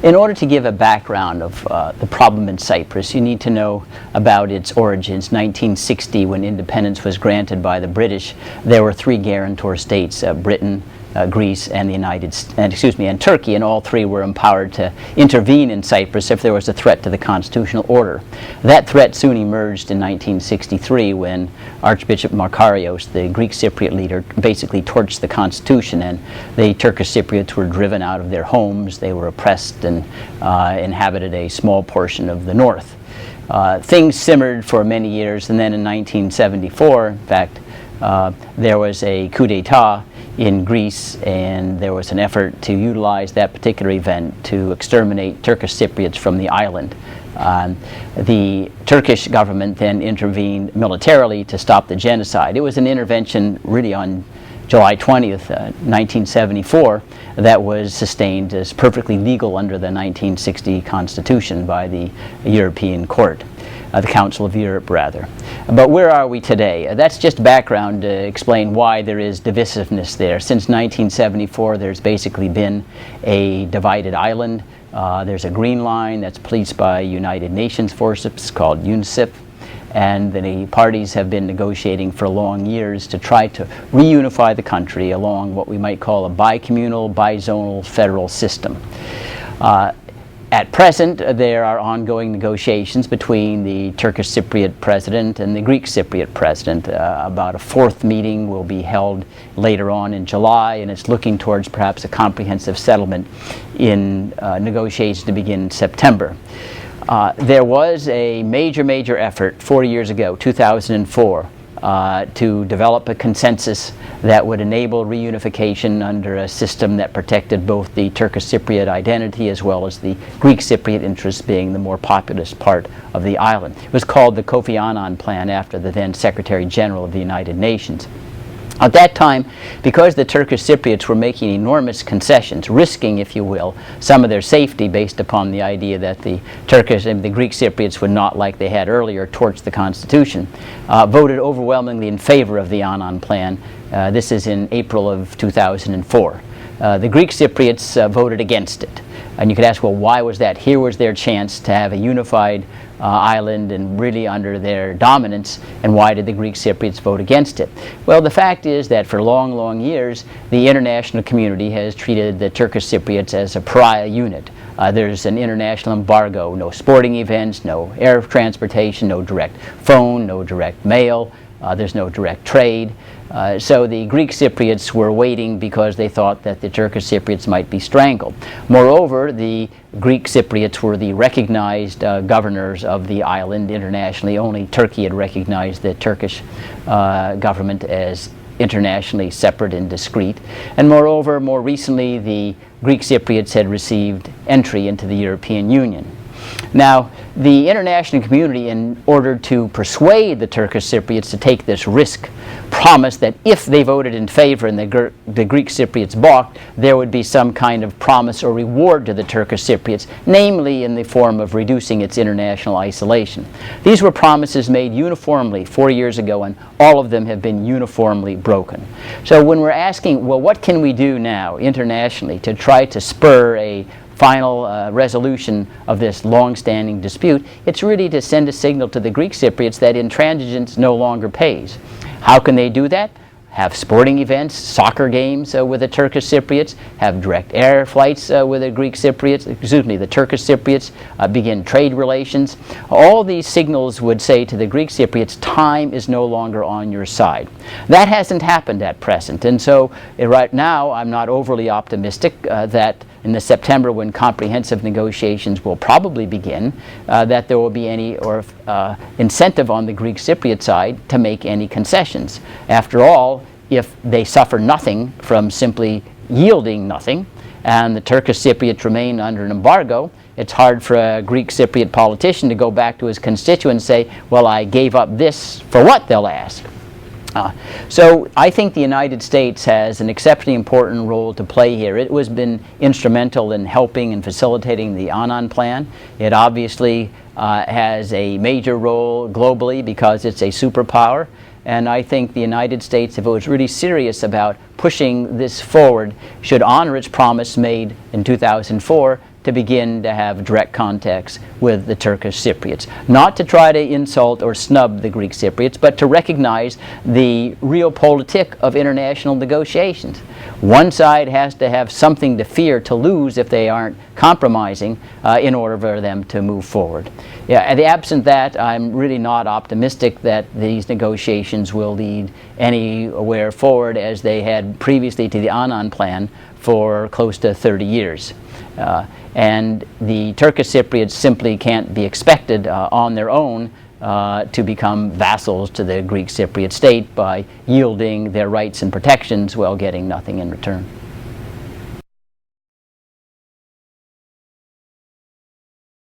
In order to give a background of the problem in Cyprus, you need to know about its origins. 1960, when independence was granted by the British, there were three guarantor states: Britain, Greece, and and Turkey, and all three were empowered to intervene in Cyprus if there was a threat to the constitutional order. That threat soon emerged in 1963 when Archbishop Makarios, the Greek Cypriot leader, basically torched the constitution, and the Turkish Cypriots were driven out of their homes. They were oppressed and inhabited a small portion of the north. Things simmered for many years, and then in 1974, in fact, there was a coup d'etat in Greece, and there was an effort to utilize that particular event to exterminate Turkish Cypriots from the island. The Turkish government then intervened militarily to stop the genocide. It was an intervention really on July 20th, 1974, that was sustained as perfectly legal under the 1960 Constitution by the European Court. The Council of Europe, rather. But where are we today? That's just background to explain why there is divisiveness there. Since 1974, there's basically been a divided island. There's a green line that's policed by United Nations forces called UNICEF, and the parties have been negotiating for long years to try to reunify the country along what we might call a bicommunal, bizonal federal system. At present, there are ongoing negotiations between the Turkish Cypriot president and the Greek Cypriot president. About a fourth meeting will be held later on in July, and it's looking towards perhaps a comprehensive settlement in negotiations to begin in September. There was a major effort 4 years ago, 2004, to develop a consensus that would enable reunification under a system that protected both the Turkish Cypriot identity as well as the Greek Cypriot interests, being the more populous part of the island. It was called the Kofi Annan Plan, after the then Secretary General of the United Nations. At that time, because the Turkish Cypriots were making enormous concessions, risking, if you will, some of their safety based upon the idea that the Turkish and the Greek Cypriots would not, like they had earlier, torch the constitution, voted overwhelmingly in favor of the Annan Plan. This is in April of 2004. The Greek Cypriots voted against it. And you could ask, well, why was that? Here was their chance to have a unified island and really under their dominance, and why did the Greek Cypriots vote against it? Well, the fact is that for long years, the international community has treated the Turkish Cypriots as a pariah unit. There's an international embargo: no sporting events, no air transportation, no direct phone, no direct mail, there's no direct trade. So the Greek Cypriots were waiting because they thought that the Turkish Cypriots might be strangled. Moreover, the Greek Cypriots were the recognized governors of the island internationally. Only Turkey had recognized the Turkish government as internationally separate and discrete. And moreover, more recently, the Greek Cypriots had received entry into the European Union. Now, the international community, in order to persuade the Turkish Cypriots to take this risk, promised that if they voted in favor and the Greek Cypriots balked, there would be some kind of promise or reward to the Turkish Cypriots, namely in the form of reducing its international isolation. These were promises made uniformly 4 years ago, and all of them have been uniformly broken. So when we're asking, well, what can we do now internationally to try to spur a final resolution of this long-standing dispute, it's really to send a signal to the Greek Cypriots that intransigence no longer pays. How can they do that? Have sporting events, soccer games with the Turkish Cypriots, have direct air flights with the Greek Cypriots, the Turkish Cypriots, begin trade relations. All these signals would say to the Greek Cypriots, time is no longer on your side. That hasn't happened at present, and so right now I'm not overly optimistic that in the September, when comprehensive negotiations will probably begin, that there will be any incentive on the Greek Cypriot side to make any concessions. After all, if they suffer nothing from simply yielding nothing, and the Turkish Cypriots remain under an embargo, it's hard for a Greek Cypriot politician to go back to his constituents and say, well, I gave up this for what, they'll ask. So I think the United States has an exceptionally important role to play here. It has been instrumental in helping and facilitating the Annan Plan. It obviously has a major role globally because it's a superpower. And I think the United States, if it was really serious about pushing this forward, should honor its promise made in 2004 to begin to have direct contacts with the Turkish Cypriots. Not to try to insult or snub the Greek Cypriots, but to recognize the realpolitik of international negotiations. One side has to have something to fear, to lose, if they aren't compromising in order for them to move forward. Yeah, in the absent that, I'm really not optimistic that these negotiations will lead anywhere forward as they had previously to the Annan plan for close to 30 years. And the Turkish Cypriots simply can't be expected on their own to become vassals to the Greek Cypriot state by yielding their rights and protections while getting nothing in return.